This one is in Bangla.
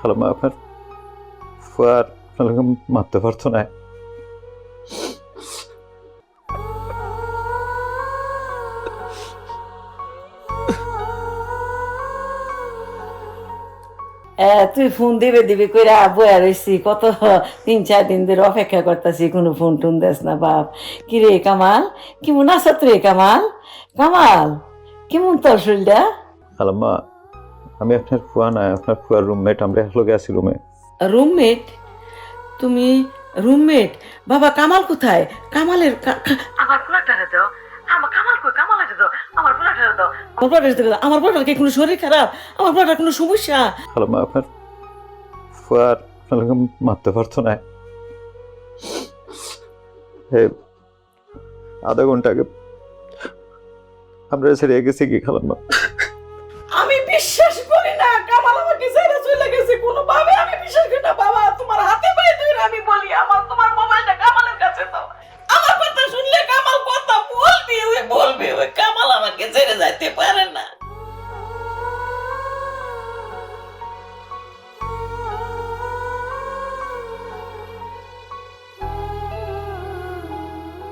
খালাম্মা আপনার ফুয়ার আপনাকে মারতে পারতো না। তুই ফোন দিবে দিবি কইরা বয়া রইছি কত 3-4 দিন ধরে অপেক্ষা করতেছি, কোনো ফোন টোন দেস না বাপ। কি রে কামাল, কেমন আছত রে কামাল? কামাল কেমন তোর শরীরটা? খালাম্মা আমি আপনার ফুয়া না, আপনার ফুয়ার রুমমেট, আমরা একলগে আছি রুমে। রুমমেট? তুমি রুমমেট? বাবা কামাল কোথায়? কামালের আমার পোলাটারে দাও, আমার কামাল কই? কামালের দাও, আমার পোলাটারে দাও, আমার পোলাটারে দাও। আমার পোলাটার কি কোনো শরীর খারাপ? আমার পোলাটার কোনো সমস্যা? খালাম্মা আপনার ফুয়ার আপনাকে মারতে পারতো না। আধা ঘন্টা আগে আমরা ছেড়ে গেছি কি খালাম্মা? আমি বিশ্বাস করি না কামাল আমাকে ছেড়ে চলে গেছে, কোনোভাবে আমি বিশ্বাস করি না। বাবা তোমার হাতে পায়ে ধরে আমি বলি, আমার তোমার মোবাইলটা কামালের কাছে দাও। আমার কথা শুনলে কামাল কথা বলবি, ওই কামাল আমাকে ছেড়ে যাইতে পারে